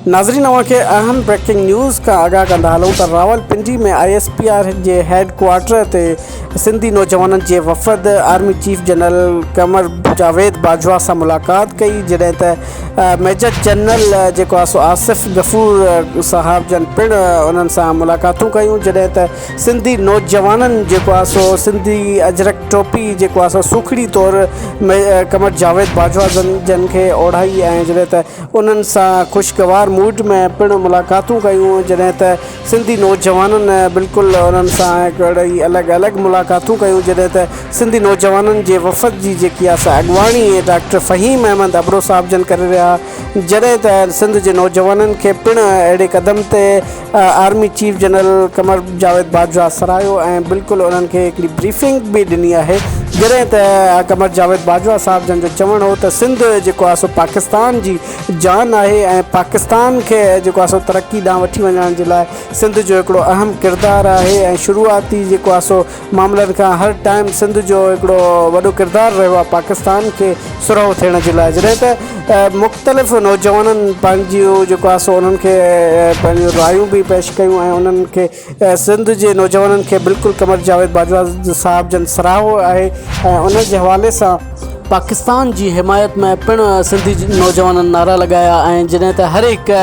नाज़रीन अवांखे अहम breaking news का आगाह कंदा हलूं त रावलपिंडी में ISPR जे हेड क्वार्टर ते सिंधी नौजवाननि जे वफ़द army chief general Qamar Javed Bajwa सां मुलाक़ात कई, जॾहिं त मेजर जनरल जेको आहे सो आसिफ़ गफ़ूर साहब जन पिणु उन्हनि सां मुलाक़ातूं कयूं, जॾहिं त सिंधी नौजवाननि जेको आहे सो सिंधी अजरक टोपी जेको आहे सो सूखड़ी तौरु कमर जावेद बाजवा जन खे ओढ़ाई ऐं जॾहिं त उन्हनि सां ख़ुशगवार मूड में पिणु मुलाक़ातूं कयूं, जॾहिं त सिंधी नौजवाननि बिल्कुलु उन्हनि सां हिकिड़ी अलॻि अलॻि मुलाक़ातूं कयूं, जॾहिं त सिंधी नौजवाननि जे वफ़द जी जेकी आहे सा अॻुवाणी डॉक्टर फ़हीम अहमद अबरो साहब जन करे रहिया, जॾहिं त सिंध जे नौजवाननि खे पिणु अहिड़े क़दम ते army chief general Qamar Javed Bajwa सराहियो ऐं बिल्कुलु उन्हनि खे हिकिड़ी ब्रीफिंग बि ॾिनी आहे, जॾहिं त कमर जावेद बाजवा साहब जन जो चवणु हो त सिंध जेको आहे सो पाकिस्तान जी जान आहे ऐं पाकिस्तान खे जेको आहे सो तरक़ी ॾांहुं वठी वञण जे लाइ सिंध जो हिकिड़ो अहम किरदारु आहे ऐं शुरूआती जेको आहे सो मामलनि खां हर टाइम सिंध जो हिकिड़ो वॾो किरदारु रहियो आहे पाकिस्तान खे सुरहो थियण जे लाइ, जॾहिं त मुख़्तलिफ़ नौजवाननि पंहिंजियूं जेको आहे सो उन्हनि खे पंहिंजियूं रायूं बि पेश कयूं ऐं उन्हनि खे सिंध जे नौजवाननि खे बिल्कुलु कमर जावेद बाजवा साहब जन सराहो आहे ऐं उन जे हवाले सां पाकिस्तान जी हिमायत में पिणु सिंधी नौजवाननि नारा लॻाया ऐं जॾहिं त हर हिकु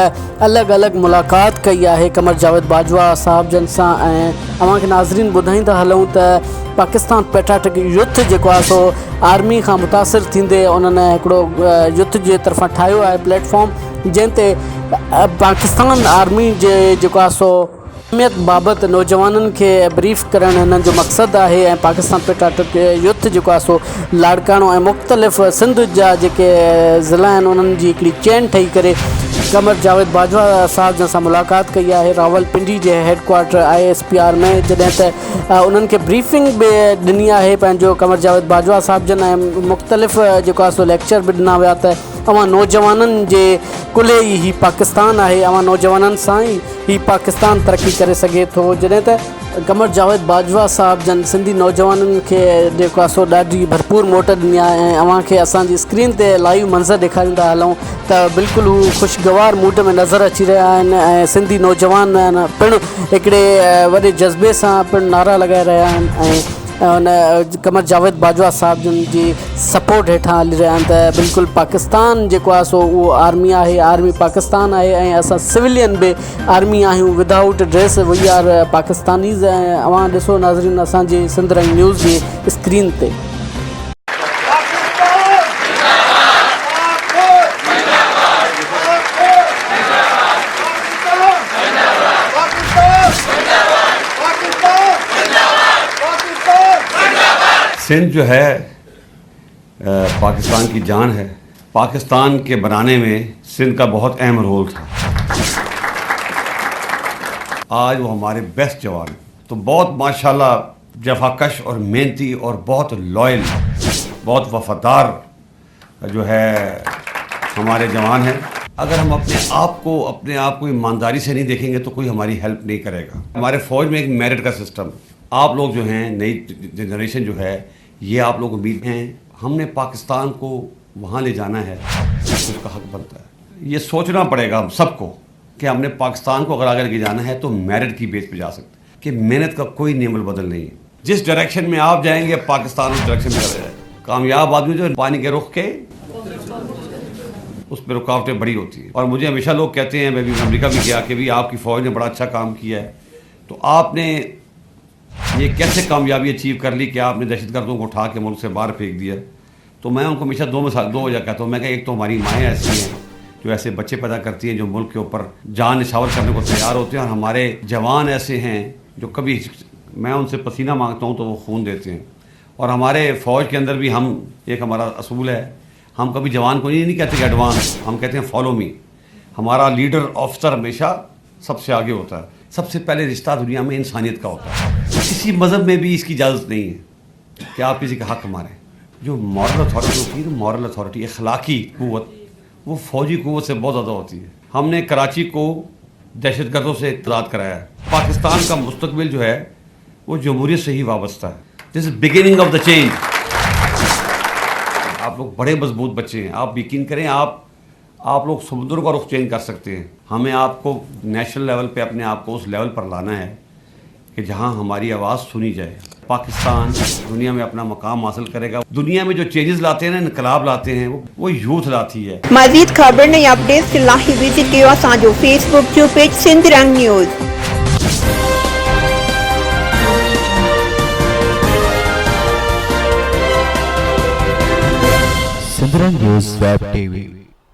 अलॻि अलॻि मुलाक़ात कई आहे कमर जावेद बाजवा साहब जन सां। ऐं अव्हांखे नाज़रीन ॿुधाईंदा हलूं त पाकिस्तान पैट्रियोटिक युथ जेको आहे सो आर्मी खां मुतासिर थींदे उन्हनि हिकिड़ो युथ जे तरफ़ां ठाहियो आहे प्लेटफॉर्म, जंहिं ते पाकिस्तान आर्मी जे जेको आहे सो अहमियत बाबति नौजवाननि खे ब्रीफ करणु हिननि जो मक़सदु आहे ऐं पाकिस्तान पैट्रियोटिक युथ जेको आहे सो लाड़काणो ऐं मुख़्तलिफ़ सिंध जा जेके ज़िला आहिनि उन्हनि जी हिकिड़ी चेन ठही करे कमर जावेद बाजवा साहब जन सां मुलाक़ात कई आहे रावलपिंडी जे हेड क्वार्टर ISPR में, जॾहिं त उन्हनि खे ब्रीफिंग बि ॾिनी आहे पंहिंजो कमर जावेद बाजवा साहब जन ऐं मुख़्तलिफ़ जेको आहे सो लेक्चर बि ॾिना विया त अवां नौजवाननि जे कुल्हे ई ही पाकिस्तान आहे, अवां नौजवाननि सां ई ही पाकिस्तान तरक़ी करे सघे थो, जॾहिं त कमर जावेद बाजवा साहब जन सिंधी नौजवाननि खे जेको आहे सो ॾाढी भरपूर मोट ॾिनी आहे ऐं अव्हांखे असांजी स्क्रीन ते लाइव मंज़र ॾेखारींदा हलूं त बिल्कुलु हू ख़ुशगवार मूड में नज़र अची रहिया आहिनि ऐं सिंधी नौजवान पिणु हिकिड़े वॾे जज़्बे सां पिणु नारा लॻाए रहिया आहिनि ऐं उन कमर जावेद बाजवा साहब जन जी सपोर्ट हेठां हली रहिया आहिनि त बिल्कुलु पाकिस्तान जेको आहे सो उहो आर्मी आहे, आर्मी पाकिस्तान आहे ऐं असां सिविलियन बि आर्मी आहियूं without dress we are Pakistanis. ऐं अवां ॾिसो नाज़रीन असांजी सिंध रंग न्यूज़ जी स्क्रीन ते सिंध जो है पाकिस्तान की जान है। पाकिस्तान के बनाने में सिंध का बहुत अहम रोल था। आज वो हमारे बेस्ट जवान हैं, तो बहुत माशाल्लाह जफाकश और मेहनती और बहुत लॉयल, बहुत वफादार जो है हमारे जवान हैं। अगर हम अपने आप को ईमानदारी से नहीं देखेंगे तो कोई हमारी हेल्प नहीं करेगा। हमारे फ़ौज में एक मेरिट का सिस्टम, आप लोग जो हैं नई जनरेशन जो है ये आप लोग उम्मीद हैं, हमने पाकिस्तान को वहाँ ले जाना है, उसका हक बनता है। ये सोचना पड़ेगा हम सबको कि हमने पाकिस्तान को अगर आगे लेके जाना है तो मेरिट की बेस पे जा सकते हैं कि मेहनत का कोई नेमल बदल नहीं है। जिस डायरेक्शन में आप जाएंगे पाकिस्तान उस डायरेक्शन में चला जाएगा। कामयाब आदमी जो पानी के रुख के उस पर रुकावटें बड़ी होती हैं। और मुझे हमेशा लोग कहते हैं, मैं भी अमेरिका भी गया कि भी आपकी फ़ौज ने बड़ा अच्छा काम किया है, तो आपने ये कैसे कामयाबी अचीव कर ली कि आपने दहशतगर्दों को उठा के मुल्क से बाहर फेंक दिया। तो मैं उनको हमेशा दो वजह कहता हूँ। मैं एक तो हमारी माएँ ऐसी हैं जो ऐसे बच्चे पैदा करती हैं जो मुल्क के ऊपर जान निछावर करने को तैयार होते हैं, और हमारे जवान ऐसे हैं जो कभी मैं उनसे पसीना मांगता हूँ तो वो खून देते हैं। और हमारे फ़ौज के अंदर भी हम एक हमारा असूल है, हम कभी जवान को नहीं कहते कि एडवांस, हम कहते हैं फॉलो मी। हमारा लीडर ऑफिसर हमेशा सबसे आगे होता है। सबसे पहले रिश्ता दुनिया में इंसानियत का होता है। किसी मज़हब में भी इसकी इजाज़त नहीं है कि आप किसी का हक मारें। जो मॉरल अथॉरिटी होती है, मॉरल अथॉरिटी अखलाकी क़ुव्वत, वो फ़ौजी क़ुव्वत से बहुत ज़्यादा होती है। हमने कराची को दहशतगर्दों से आज़ाद कराया है। पाकिस्तान का मुस्तकबिल जो है वो जमहूरियत से ही वाबस्ता है। This is beginning of the change. आप लोग बड़े मजबूत बच्चे हैं, आप यकीन करें, आप आप लोग समुद्रों का रुख चेंज कर सकते हैं। हमें आपको नेशनल लेवल पे अपने आप को उस लेवल पर लाना है कि जहां हमारी आवाज़ सुनी जाए। पाकिस्तान दुनिया में अपना मकाम हासिल करेगा। दुनिया में जो चेंजेस लाते हैं ना, इनकलाब लाते हैं, वो यूथ लाती है। मज़ीद ख़बर ने अपडेट्स के लाइ विज़िट कयो असांजो फेसबुक जो पेज सिंध रंग न्यूज़। सिंध रंग न्यूज़ वेब टीवी